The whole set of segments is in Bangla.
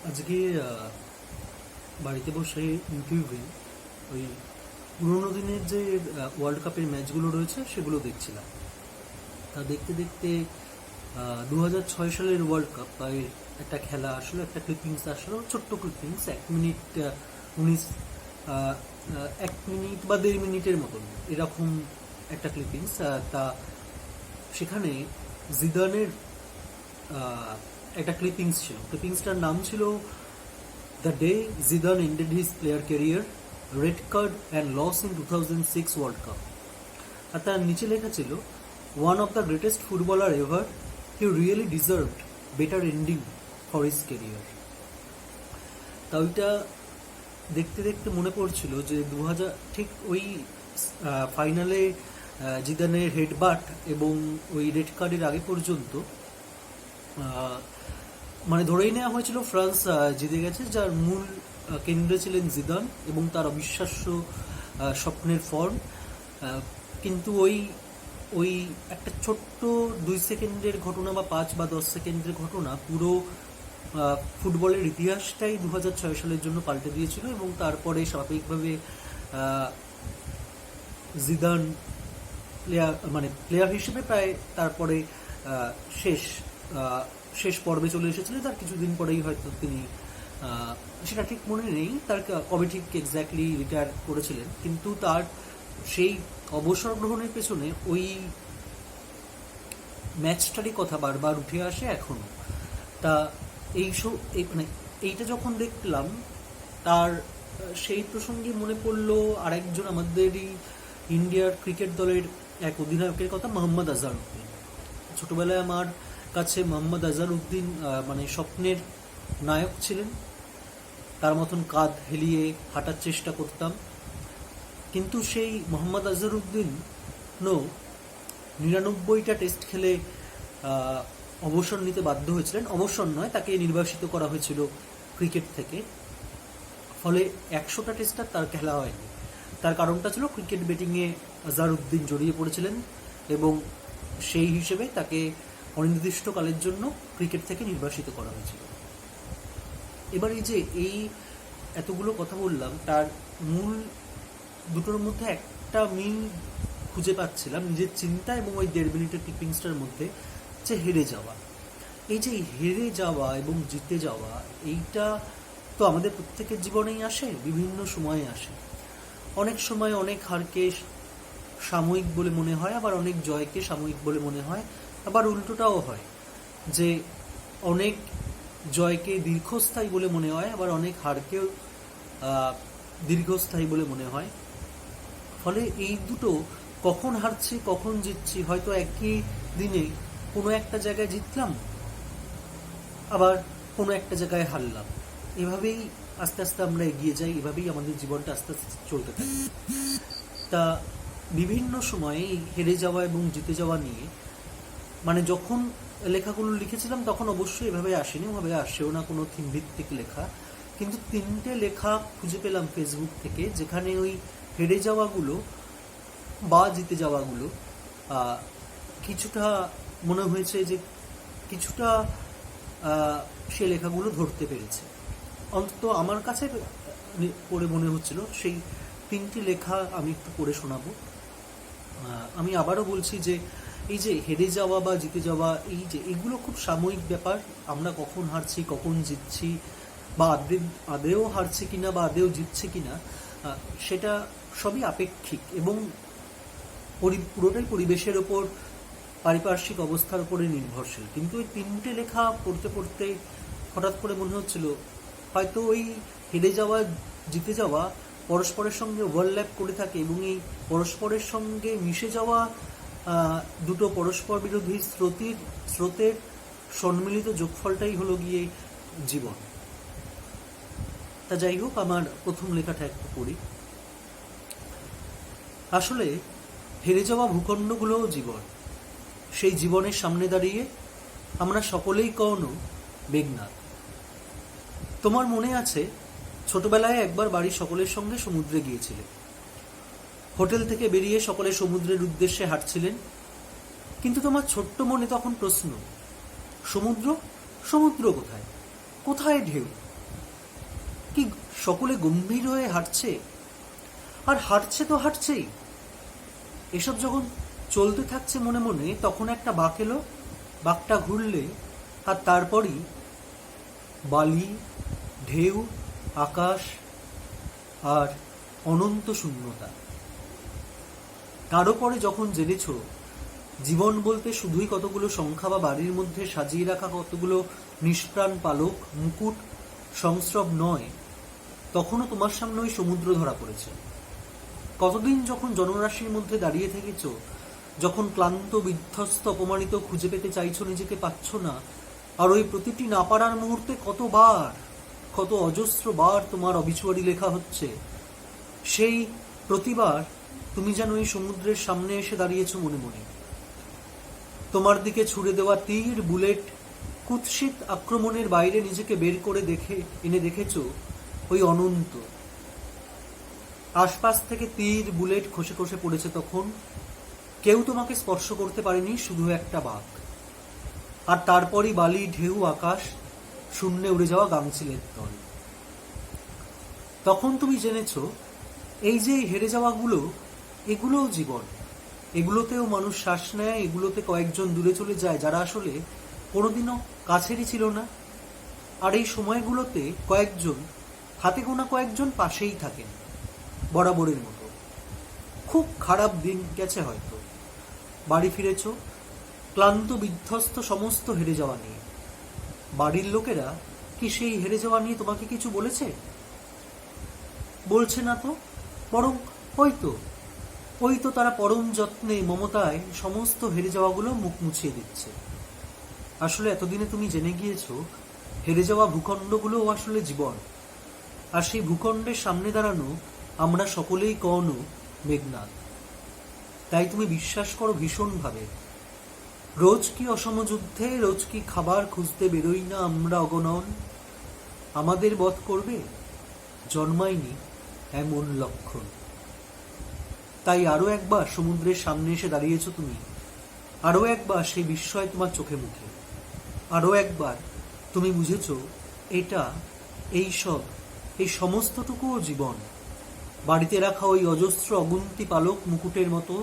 আজকে বাড়িতে বসে ইউটিউবে ওই পুরোনো দিনের যে ওয়ার্ল্ড কাপের ম্যাচগুলো রয়েছে সেগুলো দেখছিলাম। তা দেখতে দেখতে 2006 সালের ওয়ার্ল্ড কাপ এর একটা খেলা আসলো, একটা ক্লিপিংস আসলো, ছোট্ট ক্লিপিংস, 1 মিনিট 19 1 মিনিট বা 1.5 মিনিটের মতন এরকম একটা ক্লিপিংস। তা সেখানে জিদানের একটা ক্লিপিংস ছিল। ক্লিপিংসটার নাম ছিল the day Zidane ended his player career, red card and loss in 2006 World Cup. আর তার নিচে লেখা ছিল, one of the greatest footballer ever, he really deserved better ending for his career. তা ওইটা দেখতে দেখতে মনে পড়ছিল যে 2000 ঠিক ওই ফাইনালে জিদানের হেডবাট এবং ওই রেড কার্ডের আগে পর্যন্ত মানে ধরেই নেওয়া হয়েছিল ফ্রান্স জিতে গেছে, যার মূল কেন্দ্রে ছিলেন জিদান এবং তার অবিশ্বাস্য স্বপ্নের ফর্ম। কিন্তু ওই ওই একটা ছোট্ট 2 সেকেন্ডের ঘটনা বা 5 বা 10 সেকেন্ডের ঘটনা পুরো ফুটবলের ইতিহাসটাই 2006 সালের জন্য পাল্টে দিয়েছিল। এবং তারপরে স্বাভাবিকভাবে জিদান প্লেয়ার হিসেবে প্রায় তারপরে শেষ পর্বে চলে এসেছিলেন। তার কিছুদিন পরেই হয়তো তিনি, সেটা ঠিক মনে নেই তার কবে ঠিক এক্স্যাক্টলি রিটায়ার করেছিলেন, কিন্তু তার সেই অবসর গ্রহণের পেছনে ওই ম্যাচটারই কথা বারবার উঠে আসে এখনো। তা এইটা যখন দেখলাম, তার সেই প্রসঙ্গে মনে পড়লো আরেকজন আমাদেরই ইন্ডিয়ার ক্রিকেট দলের এক অধিনায়কের কথা, মোহাম্মদ আজহারউদ্দিন। ছোটবেলায় আমার কাছে মোহাম্মদ আজহারউদ্দিন মানে স্বপ্নের নায়ক ছিলেন। তার মতন কাঁধ হেলিয়ে হাঁটার চেষ্টা করতাম। কিন্তু সেই মোহাম্মদ আজহারউদ্দিন 99টা টেস্ট খেলে অবসর নিতে বাধ্য হয়েছিলেন। অবসর নয়, তাকে নির্বাসিত করা হয়েছিল ক্রিকেট থেকে। ফলে 100টা টেস্ট আর তার খেলা হয়নি। তার কারণটা ছিল ক্রিকেট ব্যাটিংয়ে আজহারউদ্দিন জড়িয়ে পড়েছিলেন এবং সেই হিসেবে তাকে অনির্দিষ্টকালের জন্য ক্রিকেট থেকে নির্বাসিত করা হয়েছিল। এবার এই এতগুলো কথা বললাম, তার মূল দুটোর মধ্যে একটা মিল খুঁজে পাচ্ছিলাম নিজের চিন্তা এবং ওই 1.5 মিনিটের ক্লিপিংসটার মধ্যে, যে হেরে যাওয়া। এই যে হেরে যাওয়া এবং জিতে যাওয়া, এইটা তো আমাদের প্রত্যেকের জীবনেই আসে, বিভিন্ন সময়ে আসে। অনেক সময় অনেক হারকে সাময়িক বলে মনে হয়, আবার অনেক জয়কে সাময়িক বলে মনে হয়, আবার উল্টোটাও হয় যে অনেক জয়কে দীর্ঘস্থায়ী বলে মনে হয়, আবার অনেক হারকেও দীর্ঘস্থায়ী বলে মনে হয়। ফলে এই দুটো, কখন হারছি কখন জিতছি, হয়তো একই দিনে কোনো একটা জায়গায় জিতলাম, আবার কোনো একটা জায়গায় হারলাম। এভাবেই আস্তে আস্তে আমরা এগিয়ে যাই, এভাবেই আমাদের জীবনটা আস্তে আস্তে চলতে থাকে। তা বিভিন্ন সময়ে হেরে যাওয়া এবং জিতে যাওয়া নিয়ে, মানে যখন লেখাগুলো লিখেছিলাম তখন অবশ্যই এভাবে আসেনি, ওভাবে আসেও না কোনো থিম ভিত্তিক লেখা। কিন্তু 3টে লেখা খুঁজে পেলাম ফেসবুক থেকে, যেখানে ওই হেরে যাওয়াগুলো বা জিতে যাওয়াগুলো কিছুটা মনে হয়েছে যে কিছুটা সে লেখাগুলো ধরতে পেরেছে। অন্তত আমার কাছে পড়ে মনে হচ্ছিল। সেই 3টি লেখা আমি একটু পড়ে শোনাবো। আমি আবারও বলছি যে এই যে হেরে যাওয়া বা জিতে যাওয়া, এগুলো খুব সাময়িক ব্যাপার। আমরা কখন হারছি কখন জিতছি, বা আদেও হারছি কিনা বা আদেও জিতছি কিনা, সেটা সবই আপেক্ষিক এবং পুরোটাই পরিবেশের ওপর, পারিপার্শ্বিক অবস্থার উপরে নির্ভরশীল। কিন্তু ওই 3টে লেখা পড়তে পড়তে হঠাৎ করে মনে হচ্ছিল হয়তো ওই হেরে যাওয়া জিতে যাওয়া পরস্পরের সঙ্গে ওভারল্যাপ করে থাকে, এবং এই পরস্পরের সঙ্গে মিশে যাওয়া দুটো পরস্পর বিরোধী স্রোতের সম্মিলিত যোগফলটাই হলো গিয়ে জীবন। তা যাই হোক, আমার প্রথম লেখাটা একটু পড়ি। আসলে হেরে যাওয়া ভূখণ্ডগুলোও জীবন। সেই জীবনের সামনে দাঁড়িয়ে আমরা সকলেই কখনো মেঘনাদ। তোমার মনে আছে, ছোটবেলায় একবার বাড়ির সকলের সঙ্গে সমুদ্রে গিয়েছিলে। হোটেল থেকে বেরিয়ে সকলে সমুদ্রের উদ্দেশ্যে হাঁটছিলেন। কিন্তু তোমার ছোট্ট মনে তখন প্রশ্ন, সমুদ্র? সমুদ্র কোথায়? কোথায় ঢেউ? কি সকলে গম্ভীর হয়ে হাঁটছে, আর হাঁটছে তো হাঁটছেই। এসব যখন চলতে থাকছে মনে মনে, তখন একটা বাঁক এলো। বাঁকটা ঘুরলে আর তারপরই বালি, ঢেউ, আকাশ আর অনন্ত শূন্যতা। তার উপরে যখন জেনেছ জীবন বলতে শুধুই কতগুলো সংখ্যা বা বাড়ির মধ্যে সাজিয়ে রাখা কতগুলো নিষ্প্রাণ পালক, মুকুট, সংস্রব নয়, তখনও তোমার সামনে ওই সমুদ্র ধরা পড়েছে। কতদিন যখন জনরাশির মধ্যে দাঁড়িয়ে থেকেছ, যখন ক্লান্ত, বিধ্বস্ত, অপমানিত, খুঁজে পেতে চাইছো, নিজেকে পাচ্ছ না, আর ওই প্রতিটি না পারার মুহূর্তে কত অজস্র বার তোমার অবিচুয়ারি লেখা হচ্ছে, সেই প্রতিবার তুমি যেন এই সমুদ্রের সামনে এসে দাঁড়িয়েছো মনে মনে। তোমার দিকে ছুড়ে দেওয়া তীর, বুলেট, কুৎসিত আক্রমণের বাইরে নিজেকে বের করে এনে দেখেছো ওই অনন্ত। আশপাশ থেকে তীর, বুলেট খসে খসে পড়েছে, তখন কেউ তোমাকে স্পর্শ করতে পারেনি, শুধু একটা বাঁক। আর তারপরই বালি, ঢেউ, আকাশ, শূন্যে উড়ে যাওয়া গাংচিলের দল। তখন তুমি জেনেছ এই যে হেরে যাওয়াগুলো, এগুলোও জীবন। এগুলোতেও মানুষ শ্বাস নেয়, এগুলোতে কয়েকজন দূরে চলে যায় যারা আসলে কোনোদিনও কাছেরই ছিল না। আর এই সময়গুলোতে কয়েকজন, হাতে গোনা কয়েকজন পাশেই থাকেন বরাবরের মতো। খুব খারাপ দিন গেছে হয়তো, বাড়ি ফিরেছ ক্লান্ত, বিধ্বস্ত, সমস্ত হেরে যাওয়া নিয়ে। বাড়ির লোকেরা কি সেই হেরে যাওয়া নিয়ে তোমাকে কিছু বলেছে? বলছে না তো, বরং ওই তো তারা পরম যত্নে, মমতায় সমস্ত হেরে যাওয়াগুলো মুখ মুছিয়ে দিচ্ছে। আসলে এতদিনে তুমি জেনে গিয়েছ হেরে যাওয়া ভূখণ্ডগুলোও আসলে জীবন। আর সেই ভূখণ্ডের সামনে দাঁড়ানো আমরা সকলেই কর্ণ, মেঘনাদ। তাই তুমি বিশ্বাস করো ভীষণভাবে, রোজ কি অসম যুদ্ধে, রোজ কি খাবার খুঁজতে বেরোই না আমরা অগণন, আমাদের বধ করবে জন্মায়নি এমন লক্ষণ। তাই আরো একবার সমুদ্রের সামনে এসে দাঁড়িয়েছ তুমি, আরো একবার সেই বিস্ময় তোমার চোখে মুখে, আরো একবার তুমি বুঝেছ এটা, এই সমস্তটুকুও জীবন। বাড়িতে রাখা ওই অজস্র অগুন্তি পালক মুকুটের মতো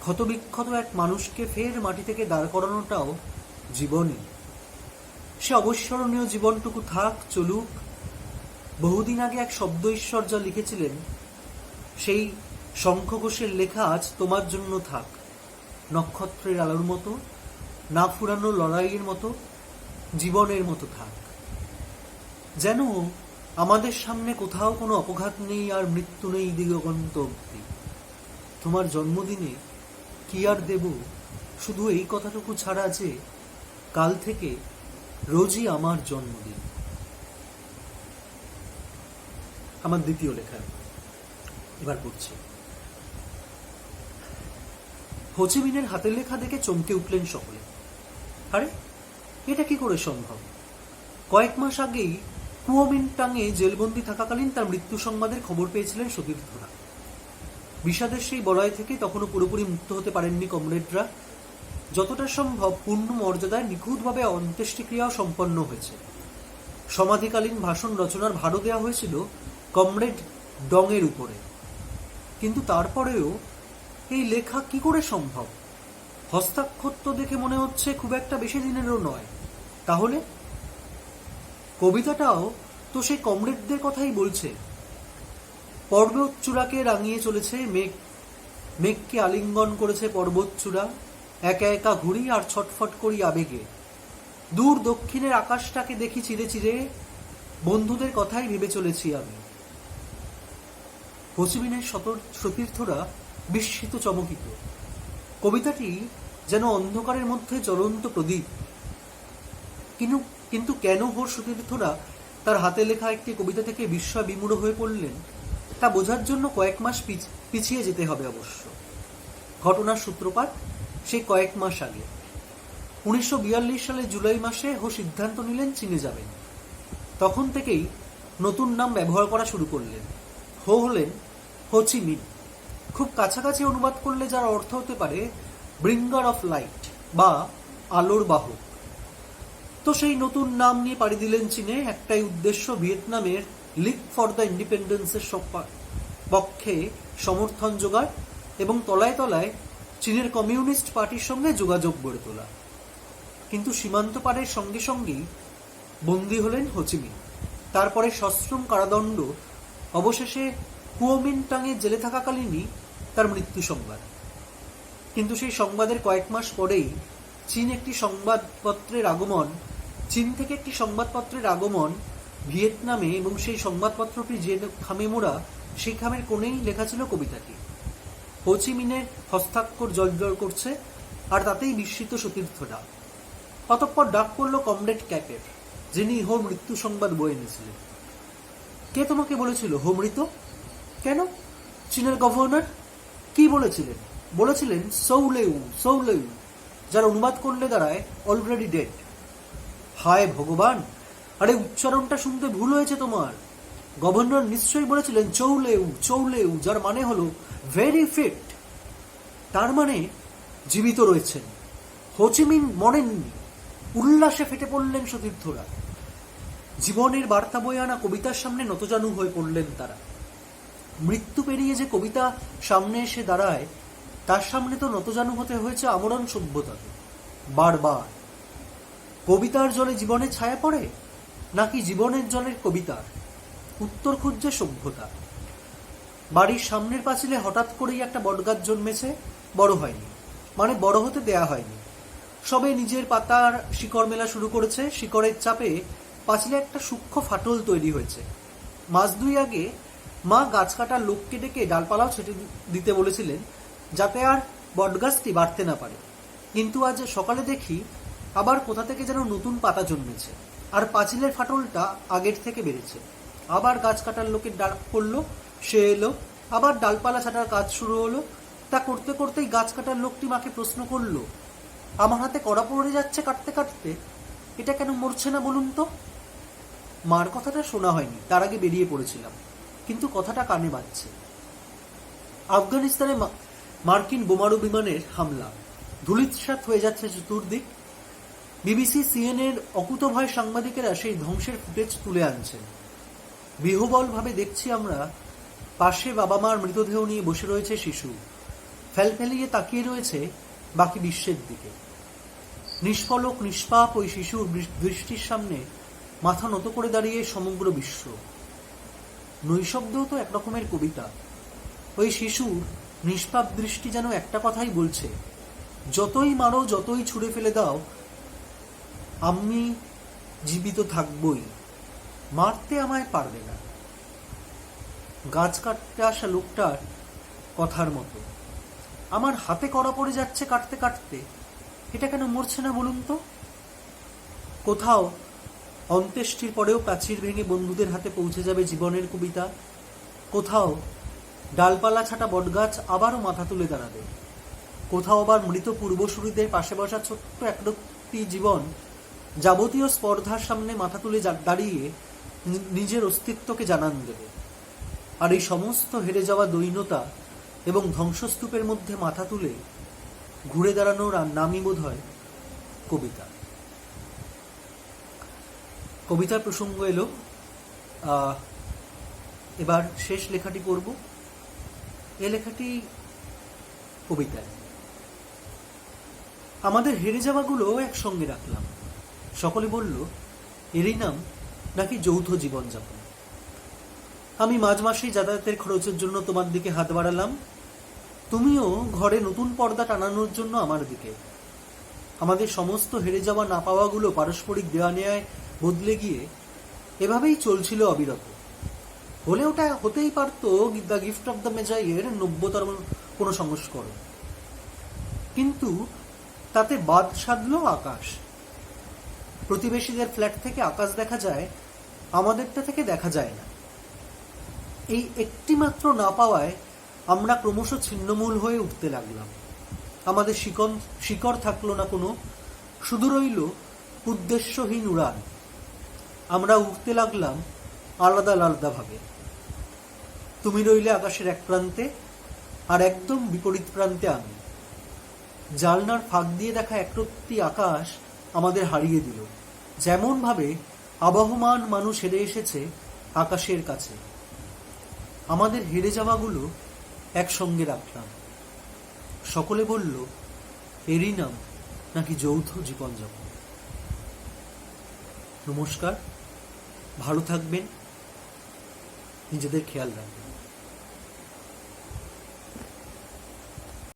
ক্ষতবিক্ষত এক মানুষকে ফের মাটি থেকে দাঁড় করানোটাও জীবনই। সে অবস্মরণীয় জীবনটুকু থাক, চলুক। বহুদিন আগে এক শব্দ ঈশ্বর যা লিখেছিলেন, সেই শঙ্খ ঘোষের লেখা আজ তোমার জন্য থাক, নক্ষত্রের আলোর মতো, না ফুরানো লড়াইয়ের মতো, জীবনের মতো থাক। যেন আমাদের সামনে কোথাও কোনো অপঘাত নেই, আর মৃত্যু নেই দিগন্ত অবধি। তোমার জন্মদিনে কি আর দেব, শুধু এই কথাটুকু ছাড়া যে কাল থেকে রোজই আমার জন্মদিন। আমার দ্বিতীয় লেখা এবার পড়ছি। হোচিমিনের হাতের লেখা দেখে চমকে উঠলেন সকলে। আরে, এটা কি করে সম্ভব? কয়েক মাস আগেই কুওমিন্টাংয়ে জেলবন্দি থাকাকালীন তার মৃত্যু সংবাদের খবর পেয়েছিলেন সতীর্থরা। বিষাদের সেই বলয় থেকে তখনও পুরোপুরি মুক্ত হতে পারেননি কমরেডরা। যতটা সম্ভব পূর্ণ মর্যাদায় নিখুঁতভাবে অন্ত্যেষ্টিক্রিয়াও সম্পন্ন হয়েছে। সমাধিকালীন ভাষণ রচনার ভারও দেওয়া হয়েছিল কমরেড ডংয়ের উপরে। কিন্তু তারপরেও এই লেখা কি করে সম্ভব? হস্তাক্ষর তো দেখে মনে হচ্ছে খুব একটা বেশি দিনেরও নয়। তাহলে কবিতাটাও তো সেই কমরেডদের কথাই বলছে। পর্বত চূড়াকে রাঙিয়ে চলেছে মেঘ, মেঘকে আলিঙ্গন করেছে পর্বত চূড়া, একা একা ঘুরি আর ছটফট করি আবেগে। দূর দক্ষিণের আকাশটাকে দেখি চিরে চিরে, বন্ধুদের কথাই ভেবে চলেছি আমি। হোচিমিনের সতীর্থরা বিস্মিত, চমকিত। কবিতাটি যেন অন্ধকারের মধ্যে জ্বলন্ত প্রদীপ। কিন্তু কেন হোর সতীর্থরা তার হাতে লেখা একটি কবিতা থেকে বিস্ময় বিমূঢ় হয়ে পড়লেন, তা বোঝার জন্য কয়েক মাস পিছিয়ে যেতে হবে অবশ্য। ঘটনার সূত্রপাত সেই কয়েক মাস আগে। 1942 সালের জুলাই মাসে হো সিদ্ধান্ত নিলেন চীনে যাবেন। তখন থেকেই নতুন নাম ব্যবহার করা শুরু করলেন। হো হলেন হোচিমিন। খুব কাছাকাছি অনুবাদ করলে যার অর্থ হতে পারে ব্রিঙ্গার অফ লাইট বা আলোর বাহক। তো সেই নতুন নাম নিয়ে পাড়ি দিলেন চীনে। একটাই উদ্দেশ্য, ভিয়েতনামের লিগ ফর দ্য ইন্ডিপেন্ডেন্সের পক্ষে সমর্থন জোগাড় এবং তলায় তলায় চীনের কমিউনিস্ট পার্টির সঙ্গে যোগাযোগ গড়ে তোলা। কিন্তু সীমান্ত পারের সঙ্গে সঙ্গেই বন্দী হলেন হোচিমিন। তারপরে সশ্রম কারাদণ্ড, অবশেষে কুওমিনটাংয়ে জেলে থাকাকালীনই তার মৃত্যু সংবাদ। কিন্তু সেই সংবাদের কয়েক মাস পরেই চীন থেকে একটি সংবাদপত্রের আগমন ভিয়েতনামে, এবং সেই সংবাদপত্রটি যে খামে মোড়া, সেই খামের কোণেই লেখা ছিল কবিতাটি। হোচিমিনের হস্তাক্ষর জলজল করছে, আর তাতেই বিস্মিত সতীর্থরা। অতঃপর ডাক পড়ল কমরেড ক্যাপের, যিনি হোর মৃত্যু সংবাদ বয়ে এনেছিলেন। কে তোমাকে বলেছিল হো মৃত? কেন? চীনের গভর্নর। কি বলেছিলেন? বলেছিলেন সৌলেউ সৌলেউ, যার অনুবাদ করলে দাঁড়ায় অলরেডি ডেড। হায় ভগবান, আরে উচ্চারণটা শুনতে ভুল হয়েছে তোমার। গভর্নর নিশ্চয়ই বলেছিলেন চৌলেউ চৌলেউ, যার মানে হলো ভেরি ফিট। তার মানে জীবিত রয়েছেন, হোচিমিন মরেননি। উল্লাসে ফেটে পড়লেন সতীর্থরা। জীবনের বার্তা বয়ে আনা কবিতার সামনে নতজানু হয়ে পড়লেন তারা। মৃত্যু পেরিয়ে যে কবিতা সামনে এসে দাঁড়ায়, তার সামনে তো নতজানু হতে হয়েছে আমরণ সভ্যতাকে বারবার। কবিতার জলে জীবনের ছায়া পড়ে, নাকি জীবনের জলের কবিতার? উত্তর খুঁজছে সভ্যতা। বাড়ির সামনের পাঁচিলে হঠাৎ করেই একটা বটগাছ জন্মেছে, বড় হয়নি, মানে বড় হতে দেয়া হয়নি। সবে নিজের পাতার শিকড় মেলা শুরু করেছে। শিকড়ের চাপে পাঁচিলে একটা সূক্ষ্ম ফাটল তৈরি হয়েছে। মাস দুই আগে মা গাছ কাটার লোককে ডেকে ডালপালাও ছেটে দিতে বলেছিলেন, যাতে আর বটগাছটি বাড়তে না পারে। কিন্তু আজ সকালে দেখি আবার কোথা থেকে যেন নতুন পাতা জন্মেছে, আর পাঁচিলের ফাটলটা আগের থেকে বেড়েছে। আবার গাছ কাটার লোকের ডাক পড়লো, সে এলো, আবার ডালপালা ছাটার কাজ শুরু হলো। তা করতে করতেই গাছ কাটার লোকটি মাকে প্রশ্ন করলো, আমার হাতে কড়া পড়ে যাচ্ছে কাটতে কাটতে, এটা কেন মরছে না বলুন তো? মার কথাটা শোনা হয়নি, তার আগে বেরিয়ে পড়েছিলাম, কিন্তু কথাটা কানে বাজছে। আফগানিস্তানে মার্কিন বোমারু বিমানের হামলা, ধূলিসাৎ হয়ে যাচ্ছে চতুর্দিক। বিবিসি, সিএনএর অকুতভয় সাংবাদিকেরা সেই ধ্বংসের ফুটেজ তুলে আনছেন। বিহ্বলভাবে দেখছি আমরা, পাশে বাবা মার মৃতদেহ নিয়ে বসে রয়েছে শিশু, ফেলফেলিয়ে তাকিয়ে রয়েছে বাকি বিশ্বের দিকে। নিষ্পলক নিষ্পাপ ওই শিশুর দৃষ্টির সামনে মাথা নত করে দাঁড়িয়ে সমগ্র বিশ্ব। নৈশব্দও তো একরকমের কবিতা। ওই শিশুর নিষ্পাপ দৃষ্টি যেন একটা কথাই বলছে, যতই মারো, যতই ছুঁড়ে ফেলে দাও, আমি জীবিত থাকবই, মারতে আমায় পারবে না। গাছ কাটতে আসা লোকটার কথার মতো, আমার হাতে কড়া পড়ে যাচ্ছে কাটতে কাটতে, এটা কেন মরছে না বলুন তো? কোথাও অন্ত্যেষ্টির পরেও প্রাচীর ভেঙে বন্ধুদের হাতে পৌঁছে যাবে জীবনের কবিতা, কোথাও ডালপালা ছাটা বটগাছ আবারও মাথা তুলে দাঁড়াবে, কোথাও আবার মৃত পূর্বসূরীদের পাশে বসা ছোট্ট একটি জীবন যাবতীয় স্পর্ধার সামনে মাথা তুলে দাঁড়িয়ে নিজের অস্তিত্বকে জানান দেবে। আর এই সমস্ত হেরে যাওয়া দৈন্যতা এবং ধ্বংসস্তূপের মধ্যে মাথা তুলে ঘুরে দাঁড়ানোর নামই বোধ হয় কবিতা। কবিতার প্রসঙ্গ এলো, এবার শেষ লেখাটি পড়ব। এ লেখাটি কবিতায়। আমাদের হেরে যাওয়াগুলো একসঙ্গে রাখলাম। সকলে বলল, এরই নাম নাকি যৌথ জীবনযাপন। আমি মাঝ মাসেই যাতায়াতের খরচের জন্য তোমার দিকে হাত বাড়ালাম, তুমিও ঘরে নতুন পর্দা টানানোর জন্য আমার দিকে। আমাদের সমস্ত হেরে যাওয়া না পাওয়াগুলো পারস্পরিক দেওয়া নেয়ায় বদলে গিয়ে এভাবেই চলছিল অবিরত। হলে ওটা হতেই পারত দ্য গিফট অব দ্য মেজাইয়ের ৯০তম কোনো সংস্করণ, কিন্তু তাতে বাদ সাধল আকাশ। প্রতিবেশীদের ফ্ল্যাট থেকে আকাশ দেখা যায়, আমাদেরটা থেকে দেখা যায় না। এই একটি মাত্র না পাওয়ায় আমরা ক্রমশ ছিন্নমূল হয়ে উঠতে লাগলাম। আমাদের শিকড় থাকলো না কোনো, শুধু রইল উদ্দেশ্যহীন উড়ান। আমরা উঠতে লাগলাম আলাদা আলাদা ভাবে। তুমি রইলে আকাশের এক প্রান্তে, আর একদম বিপরীত প্রান্তে আমি। জালনার ফাঁক দিয়ে দেখা একরত্তি আকাশ আমাদের হারিয়ে দিল। যেমন ভাবে আবহমান মানুষ হেরে এসেছে, আকাশের কাছে। আমাদের হেরে যাওয়াগুলো একসঙ্গে রাখলাম। সকলে বলল, এরই নাম নাকি যৌথ জীবনযাপন। নমস্কার, ভালো থাকবেন, নিজেদের খেয়াল রাখবেন।